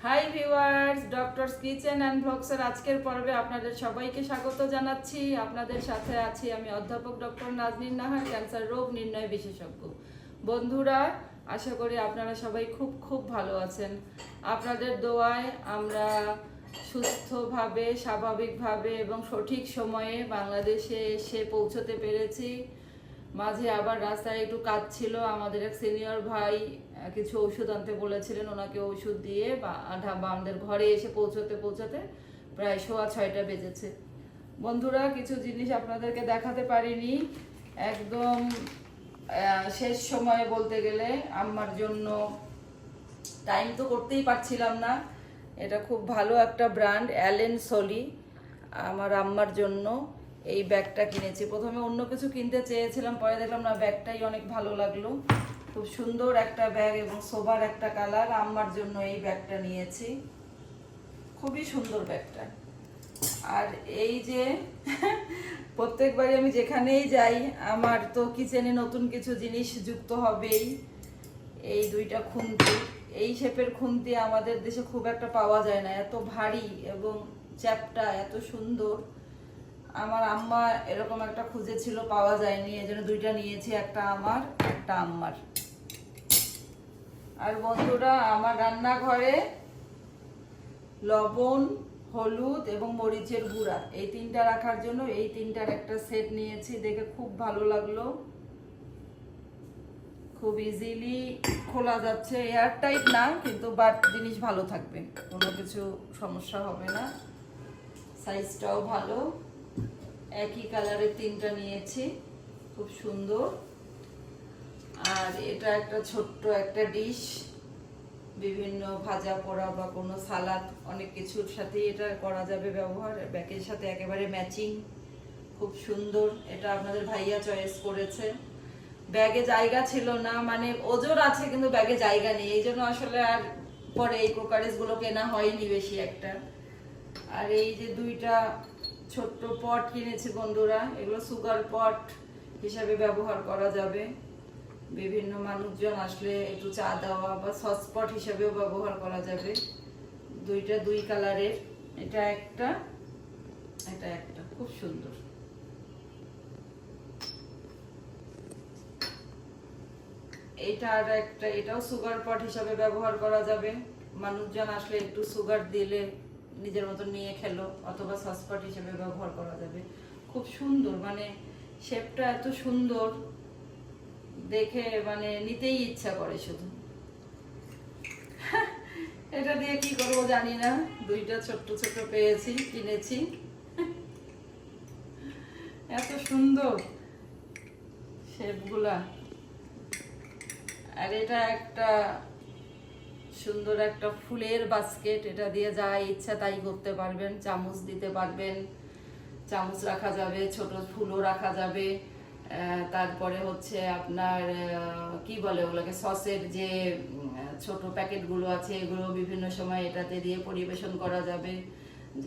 High viewers, doctors kitchen and ব্লগসের আজকের পর্বে আপনাদের সবাইকে স্বাগত জানাচ্ছি। আপনাদের সাথে আছি আমি অধ্যাপক ডক্টর নাজনীন নাহার, ক্যান্সার রোগ নির্ণয় বিশেষজ্ঞ। বন্ধুরা, আশা করি আপনারা সবাই খুব খুব ভালো আছেন। আপনাদের দোয়ায় আমরা সুস্থভাবে, স্বাভাবিকভাবে এবং সঠিক সময়ে বাংলাদেশে এসে পৌঁছতে পেরেছি। মাঝে আবার রাস্তায় একটু কাজ ছিল, আমাদের এক সিনিয়র ভাই কিছু ওষুধ আনতে বলেছিলেন, ওনাকে ওষুধ দিয়ে আমাদের ঘরে এসে পৌঁছতে প্রায় 6:15 বেজেছে। বন্ধুরা, কিছু জিনিস আপনাদেরকে দেখাতে পারিনি, একদম শেষ সময়ে বলতে গেলে আম্মার জন্য টাইম তো করতেই পারছিলাম না। এটা খুব ভালো একটা ব্র্যান্ড, অ্যালেন সলি। আমার আম্মার জন্য এই ব্যাগটা কিনেছি। প্রথমে অন্য কিছু কিনতে চেয়েছিলাম, পরে দেখলাম না, ব্যাগটাই অনেক ভালো লাগলো। খুব সুন্দর একটা ব্যাগ এবং সোবার একটা কালার। আম্মার জন্য এই ব্যাগটা নিয়েছি, খুবই সুন্দর ব্যাগটা। আর এই যে প্রত্যেকবারই আমি যেখানেই যাই আমার তো কিচেনে নতুন কিছু জিনিস যুক্ত হবেই। এই দুইটা খুন্তি, এই শেপের খুন্তি আমাদের দেশে খুব একটা পাওয়া যায় না, এত ভারী এবং চ্যাপটা এত সুন্দর। আমার আম্মা এরকম একটা খুঁজেছিল, পাওয়া যায়নি, এজন্য দুইটা নিয়েছি, একটা আমার একটা আম্মার। আর বন্ধুরা, আমার রান্নাঘরে লবণ, হলুদ এবং মরিচের গুঁড়া এই তিনটা রাখার জন্য এই তিনটার একটা সেট নিয়েছি। দেখে খুব ভালো লাগলো, খুব ইজিলি খোলা যাচ্ছে, এয়ারটাইট না কিন্তু বাট জিনিস ভালো থাকবে, কোনো কিছু সমস্যা হবে না। সাইজটাও ভালো, একই কালারের তিনটা নিয়েছি, খুব সুন্দর। আর এটা একটা ছোট্ট একটা ডিশ, বিভিন্ন ভাজা পোড়া বা কোনো সালাদ অনেক কিছুর সাথে এটা করা যাবে ব্যবহার। ব্যাগের সাথে একেবারে ম্যাচিং, খুব সুন্দর। এটা আপনাদের ভাইয়া চয়েস করেছে। ব্যাগে জায়গা ছিল না, মানে ওজন আছে কিন্তু ব্যাগে জায়গা নেই, এই জন্য আসলে আর পরে এই কুকারেজগুলো কেনা হয়নি বেশি একটা। আর এই যে দুইটা ছোট্ট পট কিনেছি বন্ধুরা, এগুলো সুগার পট হিসাবে ব্যবহার করা যাবে। বিভিন্ন মানুষজন আসলে একটু চা দেওয়া বা সস পট হিসাবেও ব্যবহার করা যাবে। দুইটা দুই কালারের, এটা একটা, এটা একটা, খুব সুন্দর। এইটা আর একটা, এটাও সুগার পট হিসাবে ব্যবহার করা যাবে। মানুষজন আসলে একটু সুগার দিলে নিজের মতো নিয়ে খেলো, অথবা সস পট হিসাবে ব্যবহার করা যাবে। খুব সুন্দর, মানে শেপটা এত সুন্দর দেখে মানে নিতেই ইচ্ছা করে শুধু। এটা দিয়ে কি করবো জানি না, দুইটা ছোট্ট ছোট্ট পেয়েছি, কিনেছি, এত সুন্দর শেপগুলা। আর এটা একটা সুন্দর একটা ফুলের বাস্কেট, এটা দিয়ে যা ইচ্ছা তাই করতে পারবেন। চামচ দিতে পারবেন, চামচ রাখা যাবে, ছোট ফুলও রাখা যাবে। তারপরে হচ্ছে আপনার কি বলে ওগুলোকে, সসের যে ছোট প্যাকেটগুলো আছে এগুলো বিভিন্ন সময় এটাতে দিয়ে পরিবেশন করা যাবে।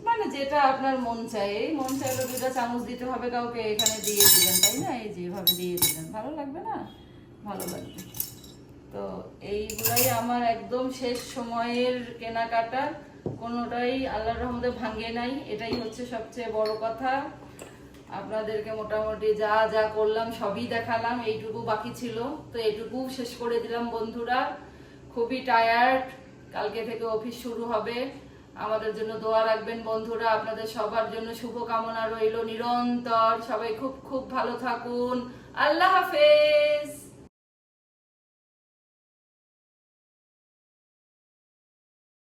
মানে যেটা আপনার মন চায়, এই মন চাইলে দুটা চামচ দিতে হবে কাউকে, এখানে দিয়ে দিলেন, তাই না? এই যেভাবে দিয়ে দিলেন, ভালো লাগবে না? ভালো লাগবে। তো এইগুলাই আমার একদম শেষ সময়ের কেনাকাটা, কোনোটাই আল্লাহর রহমতে ভাঙে নাই, এটাই হচ্ছে সবচেয়ে বড় কথা। আপনাদেরকে মোটামুটি যা যা করলাম সবই দেখালাম, এইটুকু বাকি ছিল, তো এইটুকু শেষ করে দিলাম বন্ধুরা। খুবই টায়ার্ড, কালকে থেকে অফিস শুরু হবে। আমাদের জন্য দোয়া রাখবেন বন্ধুরা, আপনাদের সবার জন্য শুভকামনা রইল নিরন্তর। সবাই খুব খুব ভালো থাকুন। আল্লাহ হাফেজ।